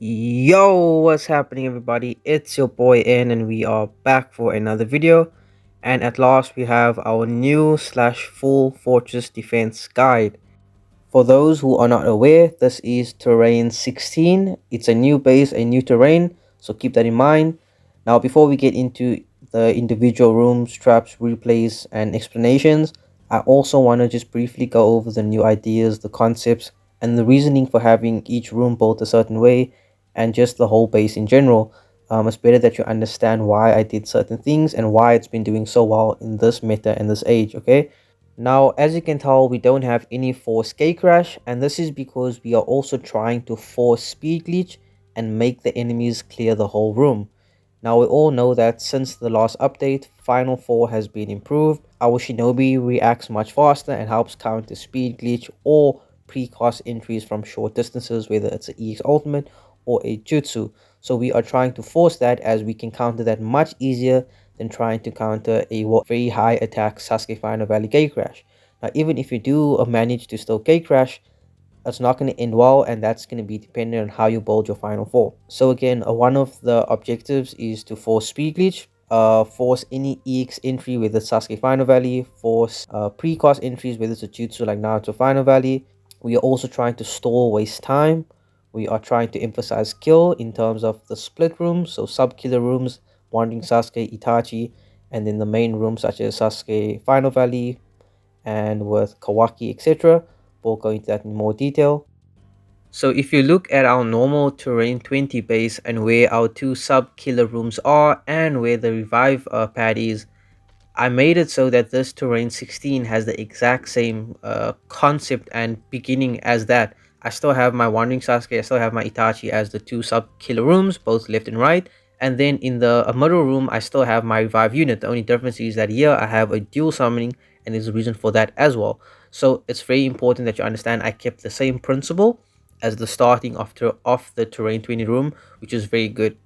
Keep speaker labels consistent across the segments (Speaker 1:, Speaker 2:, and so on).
Speaker 1: Yo, what's happening, everybody? It's your boy N, and we are back for another video. And at last, we have our new slash full fortress defense guide. For those who are not aware, this is terrain 16. It's a new base, a new terrain, so keep that in mind. Now, before we get into the individual rooms, traps, replays, and explanations, I also want to just briefly go over the new ideas, the concepts, and the reasoning for having each room built a certain way, and just the whole base in general. It's better that you understand why I did certain things and why it's been doing so well in this meta and this age, okay? Now, as you can tell, we don't have any force gate crash, and this is because we are also trying to force speed glitch and make the enemies clear the whole room. Now, we all know that since the last update, Final 4 has been improved. Our Shinobi reacts much faster and helps counter speed glitch or precast entries from short distances, whether it's an EX ultimate or a jutsu. So we are trying to force that, as we can counter that much easier than trying to counter a very high attack Sasuke Final Valley gate crash. Now, even if you do manage to still gate crash, it's not going to end well, and that's going to be dependent on how you build your final four. So again, one of the objectives is to force speed glitch, force any EX entry with the Sasuke Final Valley, force precast entries whether it's a jutsu like Naruto Final Valley. We are also trying to stall waste time. We are trying to emphasize kill in terms of the split rooms, so sub killer rooms, Wandering Sasuke, Itachi, and then the main rooms such as Sasuke Final Valley and with Kawaki, etc. We'll go into that in more detail. So if you look at our normal terrain 20 base and where our two sub killer rooms are and where the revive pad is, I made it so that this terrain 16 has the exact same concept and beginning as that. I still have my Wandering Sasuke, I still have my Itachi as the two sub killer rooms, both left and right. And then in the middle room, I still have my revive unit. The only difference is that here I have a dual summoning, and there's a reason for that as well. So it's very important that you understand I kept the same principle as the starting of the terrain 20 room, which is very good.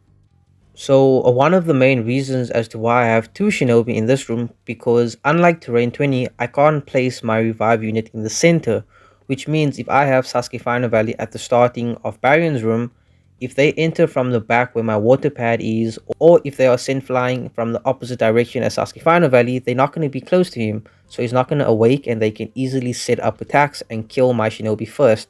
Speaker 1: So one of the main reasons as to why I have two Shinobi in this room, because unlike terrain 20, I can't place my revive unit in the center, which means if I have Sasuke Final Valley at the starting of Barion's room, if they enter from the back where my water pad is, or if they are sent flying from the opposite direction as Sasuke Final Valley, they're not going to be close to him, so he's not going to awake and they can easily set up attacks and kill my Shinobi first.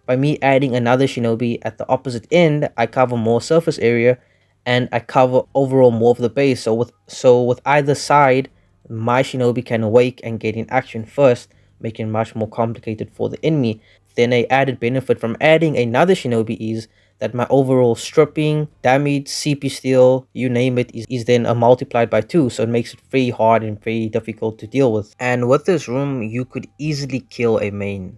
Speaker 1: By me adding another Shinobi at the opposite end, I cover more surface area and I cover overall more of the base. So with either side, my Shinobi can awake and get in action first, making it much more complicated for the enemy. Then a added benefit from adding another Shinobi is that my overall stripping, damage, CP steal, you name it, is then multiplied by 2. So it makes it very hard and very difficult to deal with. And with this room, you could easily kill a main.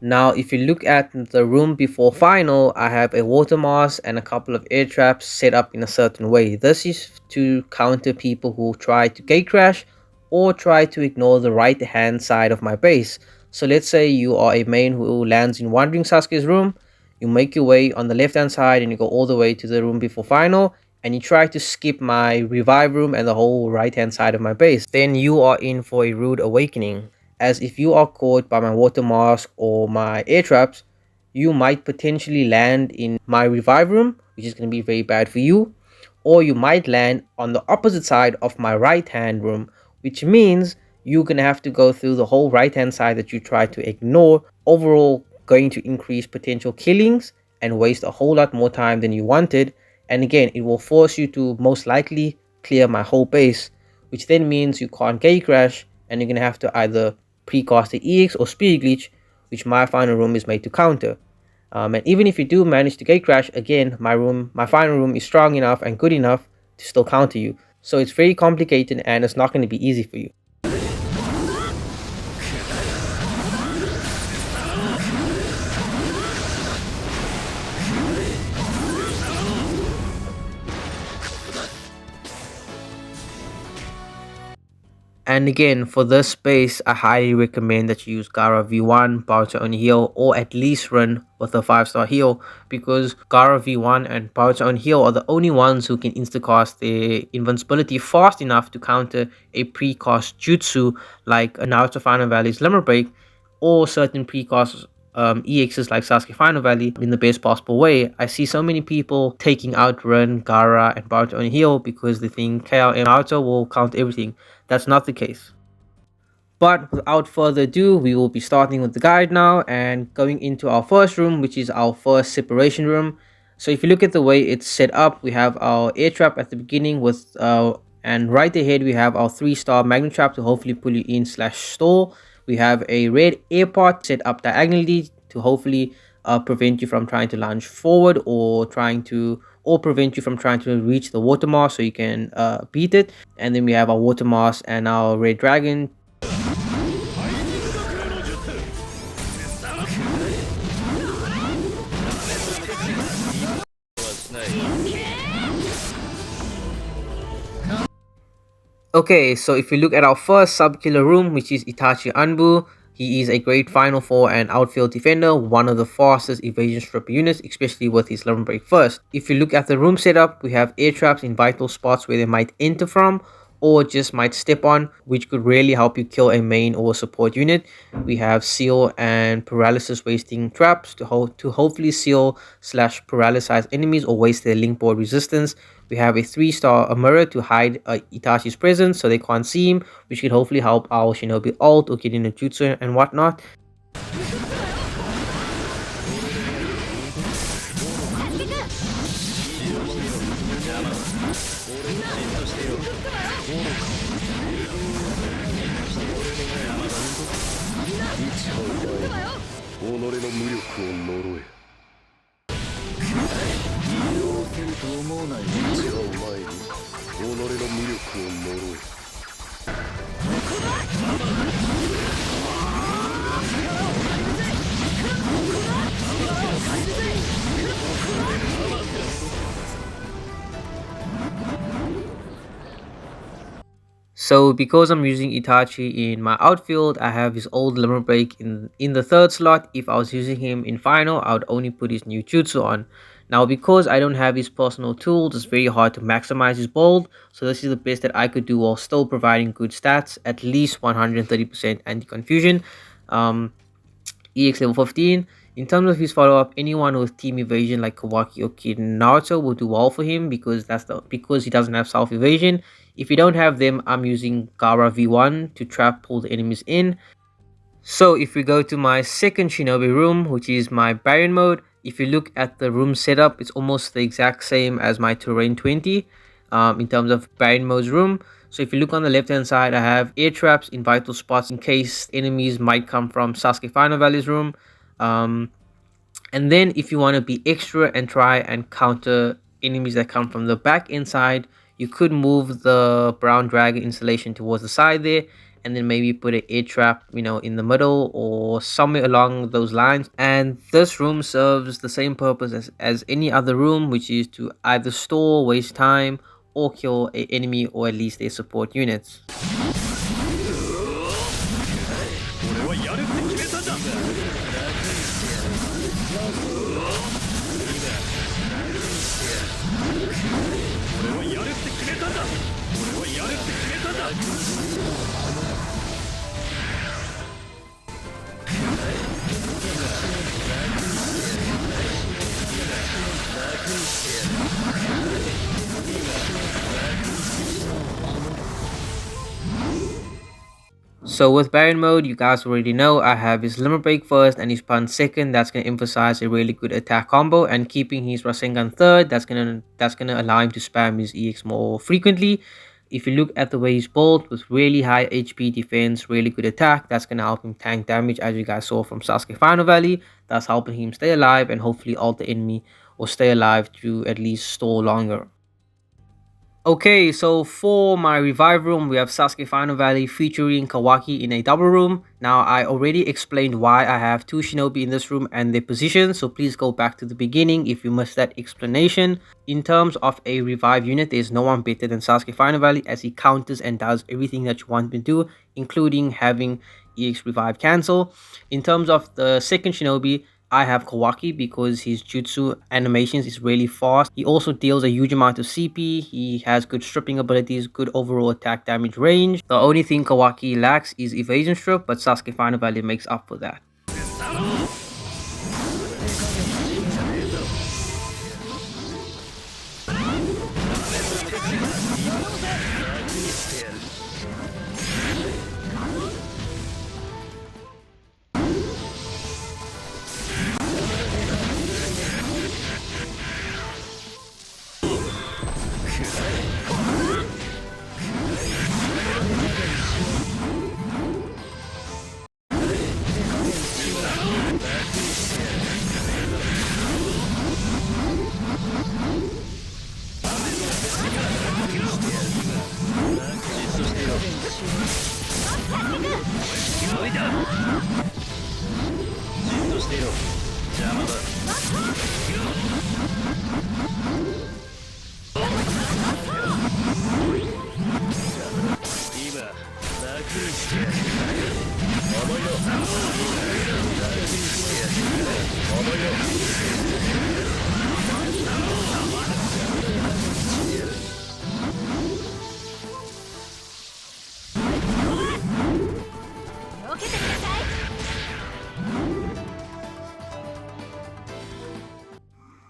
Speaker 1: Now, if you look at the room before final, I have a water mask and a couple of air traps set up in a certain way. This is to counter people who try to gate crash or try to ignore the right hand side of my base. So let's say you are a main who lands in Wandering Sasuke's room. You make your way on the left hand side and you go all the way to the room before final, and you try to skip my revive room and the whole right hand side of my base. Then you are in for a rude awakening, as if you are caught by my water mask or my air traps, you might potentially land in my revive room, which is going to be very bad for you, or you might land on the opposite side of my right hand room, which means you're going to have to go through the whole right hand side that you try to ignore, overall going to increase potential killings and waste a whole lot more time than you wanted. And again, it will force you to most likely clear my whole base, which then means you can't gate crash, and you're going to have to either precast the EX or speed glitch, which my final room is made to counter. And even if you do manage to gate crash, again, my final room is strong enough and good enough to still counter you. So it's very complicated and it's not going to be easy for you. And again, for this space, I highly recommend that you use Gara V1, power to own heal, or at least run with a 5-star heal, because Gara V1 and power to own heal are the only ones who can instacast their invincibility fast enough to counter a precast jutsu like a Naruto Final Valley's Limit Break, or certain precast EXs like Sasuke Final Valley in the best possible way. I see so many people taking out Rin, Gaara, and Boruto on heal because they think KLM Naruto will count everything. That's not the case. But without further ado, we will be starting with the guide now and going into our first room, which is our first separation room. So if you look at the way it's set up, we have our air trap at the beginning with and right ahead we have our 3-star magnet trap to hopefully pull you in slash stall. We have a red air pod set up diagonally to hopefully prevent you from trying to lunge forward or prevent you from trying to reach the water mask so you can beat it. And then we have our water mask and our red dragon. Okay, so if we look at our first sub-killer room, which is Itachi Anbu, he is a great Final 4 and outfield defender, one of the fastest evasion stripper units, especially with his limit break first. If you look at the room setup, we have air traps in vital spots where they might enter from, or just might step on, which could really help you kill a main or support unit. We have seal and paralysis wasting traps to hopefully seal slash paralyze enemies or waste their link board resistance. We have a 3-star mirror to hide Itachi's presence so they can't see him, which could hopefully help our shinobi ult or get in a jutsu and whatnot. So because I'm using Itachi in my outfield, I have his old limit break in the 3rd slot. If I was using him in final, I would only put his new jutsu on. Now because I don't have his personal tools, it's very hard to maximize his bold. So this is the best that I could do while still providing good stats, at least 130% anti-confusion. EX level 15. In terms of his follow-up, anyone with team evasion like Kawaki or Kid Naruto will do well for him because he doesn't have self-evasion. If you don't have them, I'm using Gaara V1 to trap pull the enemies in. So if we go to my second shinobi room, which is my Baron mode, if you look at the room setup, it's almost the exact same as my Terrain 20 in terms of Baron mode's room. So if you look on the left hand side, I have air traps in vital spots in case enemies might come from Sasuke Final Valley's room. And then if you want to be extra and try and counter enemies that come from the back inside, you could move the brown dragon installation towards the side there and then maybe put an air trap, in the middle or somewhere along those lines. And this room serves the same purpose as any other room, which is to either stall, waste time, or kill an enemy or at least their support units. So with Baron mode, you guys already know I have his limit break first and his punch second. That's going to emphasize a really good attack combo, and keeping his Rasengan third, that's gonna allow him to spam his EX more frequently. If you look at the way he's built with really high HP defense, really good attack, that's going to help him tank damage, as you guys saw from Sasuke Final Valley. That's helping him stay alive and hopefully ult the enemy or stay alive to at least stall longer. Okay, so for my revive room, we have Sasuke Final Valley featuring Kawaki in a double room. Now, I already explained why I have 2 shinobi in this room and their positions, so please go back to the beginning if you missed that explanation. In terms of a revive unit, there's no one better than Sasuke Final Valley, as he counters and does everything that you want him to do, including having EX revive cancel. In terms of the second shinobi, I have Kawaki because his jutsu animations is really fast. He also deals a huge amount of CP. He has good stripping abilities, good overall attack damage range. The only thing Kawaki lacks is evasion strip, but Sasuke Final Valley makes up for that.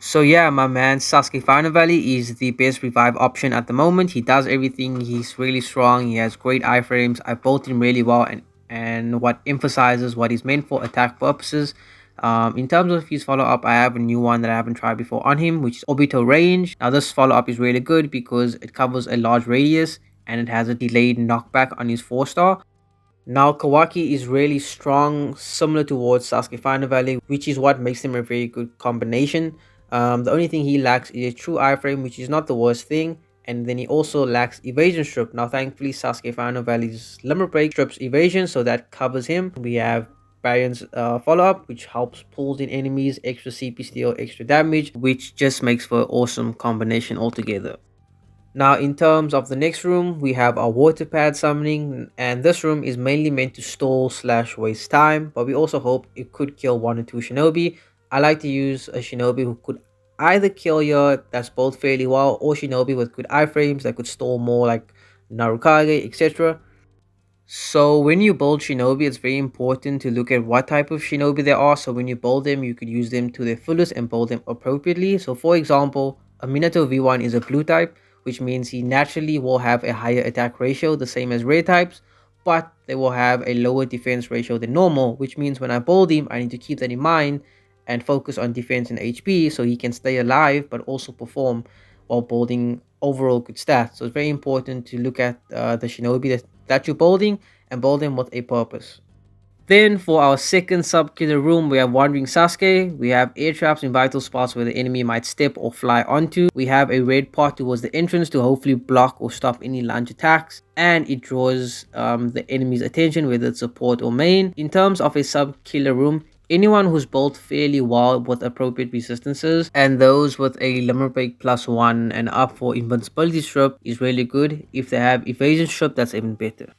Speaker 1: So yeah, my man, Sasuke Final Valley is the best revive option at the moment. He does everything. He's really strong. He has great iframes. I built him really well, and what emphasizes what he's meant for attack purposes. In terms of his follow up, I have a new one that I haven't tried before on him, which is Obito Range. Now this follow up is really good because it covers a large radius and it has a delayed knockback on his 4-star. Now Kawaki is really strong, similar towards Sasuke Final Valley, which is what makes them a very good combination. The only thing he lacks is a true iframe, which is not the worst thing, and then he also lacks evasion strip. Now thankfully Sasuke Final Valley's limit break strips evasion, so that covers him. We have Barion's follow-up, which helps pulls in enemies, extra CP steal, extra damage, which just makes for an awesome combination altogether. Now in terms of the next room, we have our water pad summoning, and this room is mainly meant to stall slash waste time, but we also hope it could kill 1 or 2 shinobi. I like to use a shinobi who could either kill you, that's both fairly well, or shinobi with good iframes that could stall more like Narukage, etc. So when you build shinobi, it's very important to look at what type of shinobi they are. So when you build them, you could use them to their fullest and build them appropriately. So for example, a Minato V1 is a blue type, which means he naturally will have a higher attack ratio, the same as red types, but they will have a lower defense ratio than normal, which means when I build him, I need to keep that in mind and focus on defense and HP so he can stay alive but also perform while building overall good stats. So it's very important to look at the shinobi that you're building and build them with a purpose. Then for our second sub-killer room, we have Wandering Sasuke. We have air traps in vital spots where the enemy might step or fly onto. We have a red part towards the entrance to hopefully block or stop any lunge attacks. And it draws the enemy's attention, whether it's support or main. In terms of a sub-killer room, anyone who's built fairly well with appropriate resistances and those with a limit break +1 and up for invincibility strip is really good. If they have evasion strip, that's even better.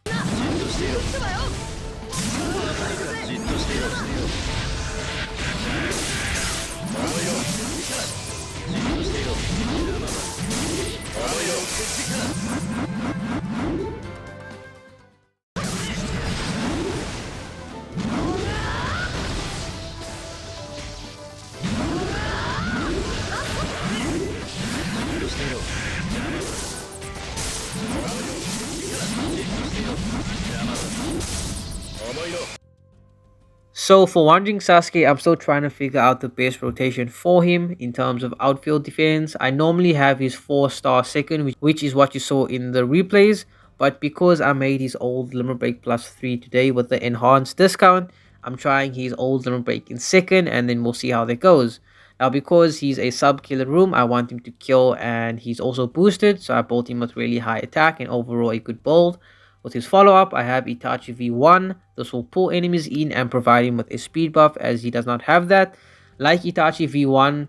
Speaker 1: So for Wandering Sasuke, I'm still trying to figure out the best rotation for him in terms of outfield defense. I normally have his 4-star second, which is what you saw in the replays. But because I made his old limit break +3 today with the enhanced discount, I'm trying his old limit break in second, and then we'll see how that goes. Now because he's a sub-killer room, I want him to kill, and he's also boosted, so I built him with really high attack and overall a good build. With his follow-up, I have Itachi V1. This will pull enemies in and provide him with a speed buff, as he does not have that. Like Itachi V1,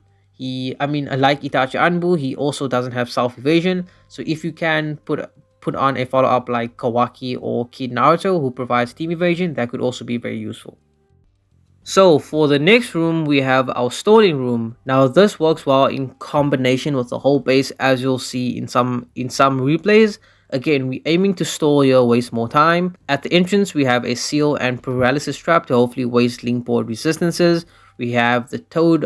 Speaker 1: like Itachi Anbu, he also doesn't have self-evasion. So if you can put on a follow-up like Kawaki or Kid Naruto, who provides team evasion, that could also be very useful. So for the next room, we have our stalling room. Now this works well in combination with the whole base, as you'll see in some replays. Again, we're aiming to stall here, waste more time. At the entrance, we have a seal and paralysis trap to hopefully waste link board resistances. We have the toad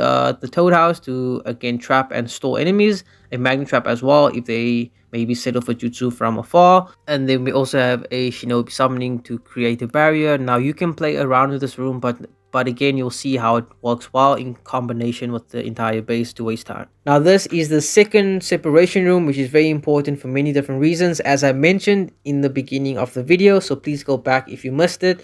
Speaker 1: house to again trap and stall enemies. A magnet trap as well if they maybe set off a jutsu from afar. And then we also have a shinobi summoning to create a barrier. Now you can play around with this room, but again, you'll see how it works well in combination with the entire base to waste time. Now this is the second separation room, which is very important for many different reasons, as I mentioned in the beginning of the video, so please go back if you missed it.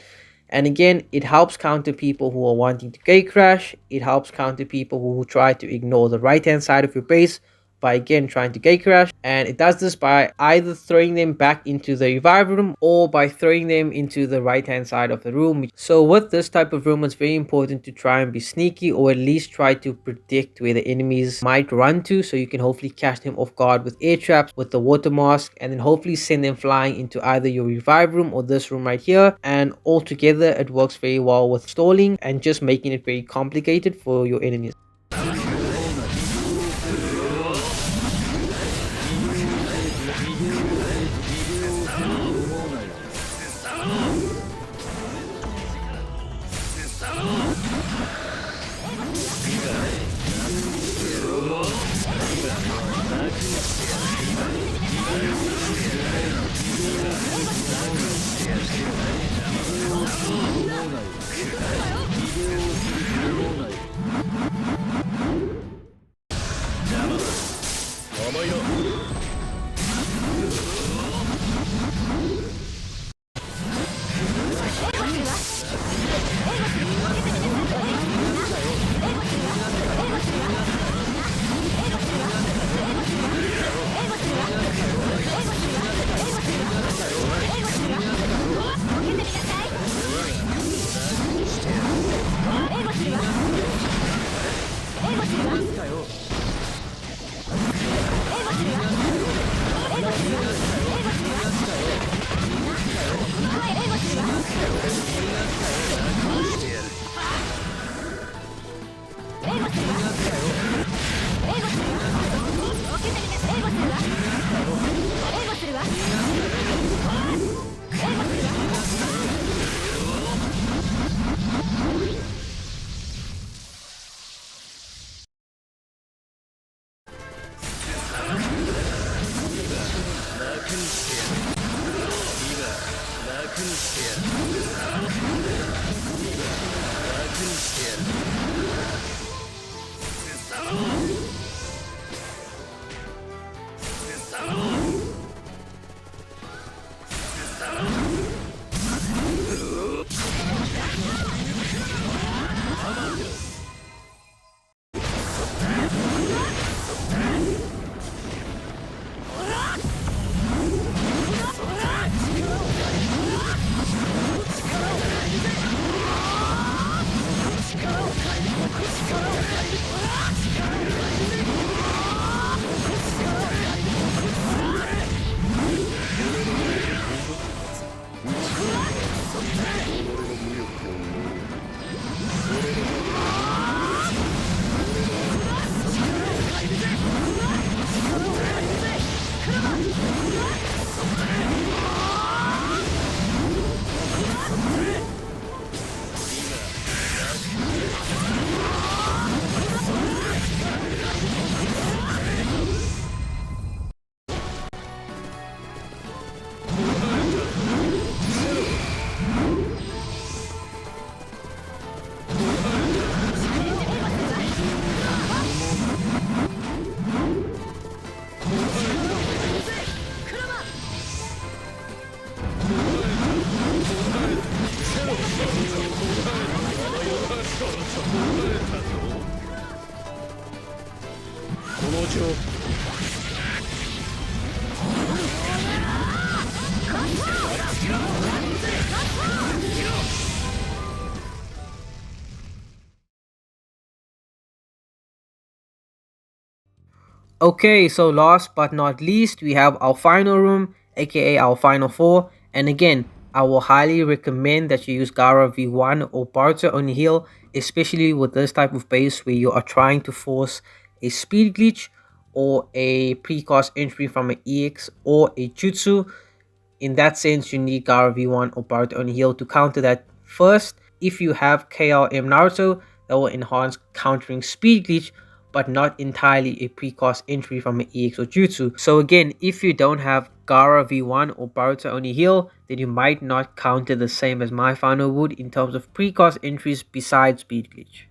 Speaker 1: And again, it helps counter people who are wanting to gate crash. It helps counter people who try to ignore the right hand side of your base, by again trying to gate crash, and it does this by either throwing them back into the revive room or by throwing them into the right hand side of the room. So with this type of room, it's very important to try and be sneaky, or at least try to predict where the enemies might run to, so you can hopefully catch them off guard with air traps, with the water mask, and then hopefully send them flying into either your revive room or this room right here. And altogether it works very well with stalling and just making it very complicated for your enemies. Okay, so last but not least, we have our final room, aka our final four. And again, I will highly recommend that you use Gara V1 or Barter on heal, especially with this type of base where you are trying to force a speed glitch or a precast entry from an EX or a Jutsu. In that sense, you need Gara V1 or Barter on heal to counter that. First, if you have KLM Naruto, that will enhance countering speed glitch, but not entirely a precast entry from an EX or Jutsu. So again, if you don't have Gara V1 or Baruto only heal, then you might not counter the same as my final would in terms of precast entries besides speed glitch.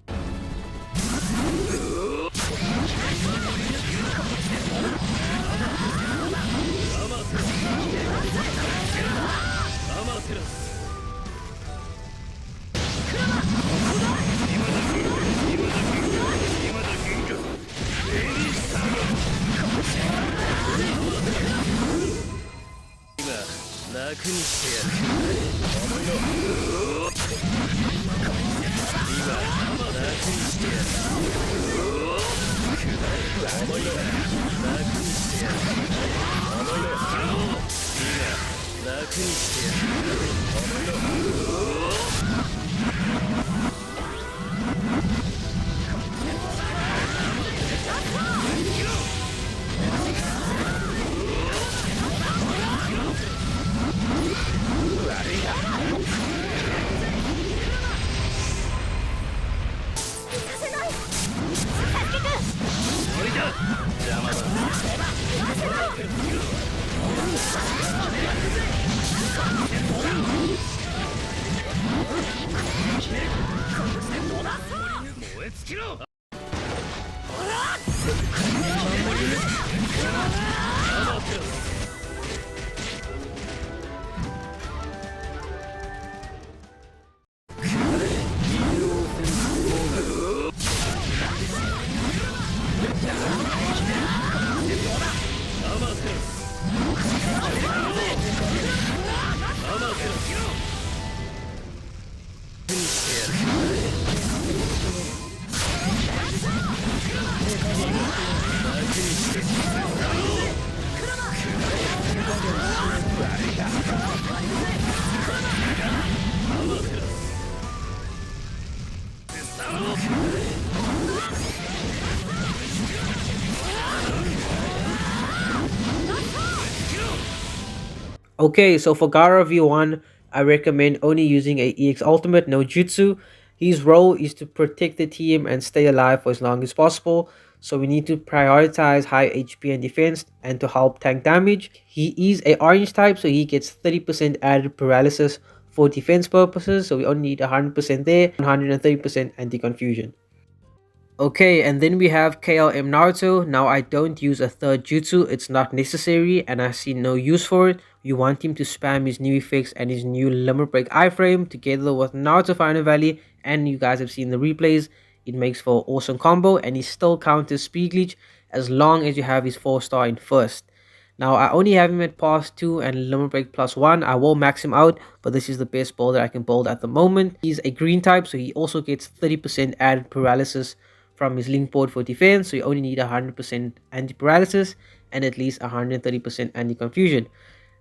Speaker 1: Okay, so for Gaara V1, I recommend only using a EX Ultimate, no Jutsu. His role is to protect the team and stay alive for as long as possible. So we need to prioritize high HP and defense and to help tank damage. He is a orange type, so he gets 30% added paralysis for defense purposes. So we only need 100% there, 130% anti-confusion. Okay, and then we have KLM Naruto. Now I don't use a third jutsu, it's not necessary and I see no use for it. You want him to spam his new effects and his new limit break iframe together with Naruto Final Valley, and you guys have seen the replays. It makes for an awesome combo and he still counters speed glitch as long as you have his 4-star in first. Now I only have him at pass 2 and limit break plus 1. I will max him out, but this is the best build that I can build at the moment. He's a green type, so he also gets 30% added paralysis from his link board for defense, so you only need 100% anti-paralysis and at least 130% anti-confusion.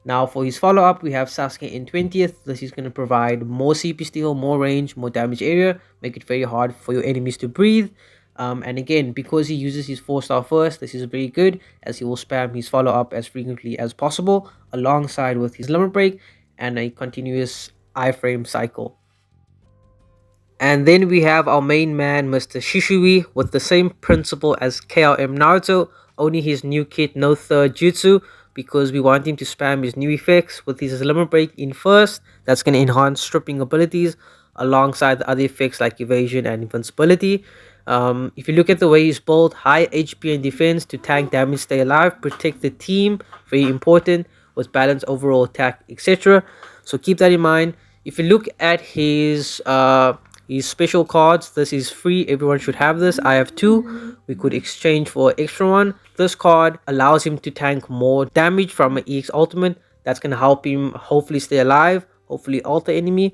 Speaker 1: Now for his follow-up, we have Sasuke in 20th. This is going to provide more CP steal, more range, more damage area, make it very hard for your enemies to breathe. And again, because he uses his 4-star first, this is very good as he will spam his follow-up as frequently as possible alongside with his limit break and a continuous iframe cycle. And then we have our main man, Mr. Shishui, with the same principle as KLM Naruto, only his new kit, no third jutsu, because we want him to spam his new effects with his limit break in first. That's going to enhance stripping abilities alongside the other effects like evasion and invincibility. If you look at the way he's built, high HP and defense to tank damage, stay alive, protect the team, very important, with balanced overall attack, etc. So keep that in mind. If you look at his special cards, this is free, everyone should have this. I have 2, we could exchange for an extra one. This card allows him to tank more damage from an EX Ultimate. That's going to help him hopefully stay alive, hopefully alter enemy,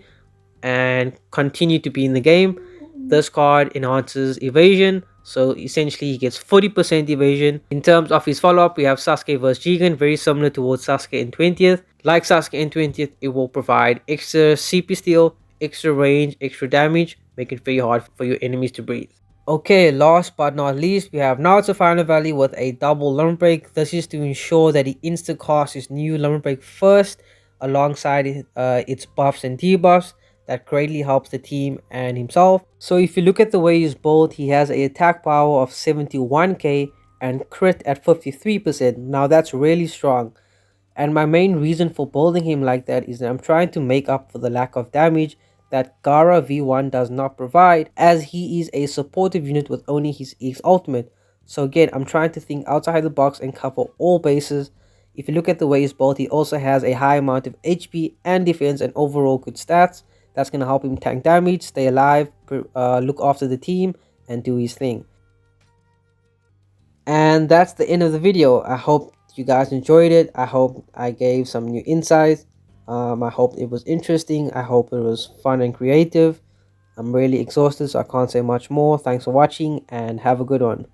Speaker 1: and continue to be in the game. This card enhances evasion, so essentially he gets 40% evasion. In terms of his follow-up, we have Sasuke vs Jigen, very similar towards Sasuke in 20th. Like Sasuke in 20th, it will provide extra CP steal, extra range, extra damage, make it very hard for your enemies to breathe. Okay, last but not least, we have Naruto Final Valley with a double limit break. This is to ensure that he insta-casts his new limit break first alongside its buffs and debuffs. That greatly helps the team and himself. So if you look at the way he's built, he has an attack power of 71k and crit at 53%. Now that's really strong. And my main reason for building him like that is that I'm trying to make up for the lack of damage that Gaara V1 does not provide, as he is a supportive unit with only his EX Ultimate. So again, I'm trying to think outside the box and cover all bases. If you look at the way he's built, he also has a high amount of HP and defense and overall good stats. That's going to help him tank damage, stay alive, look after the team, and do his thing. And that's the end of the video. I hope you guys enjoyed it. I hope I gave some new insights. I hope it was interesting. I hope it was fun and creative. I'm really exhausted, so I can't say much more. Thanks for watching and have a good one.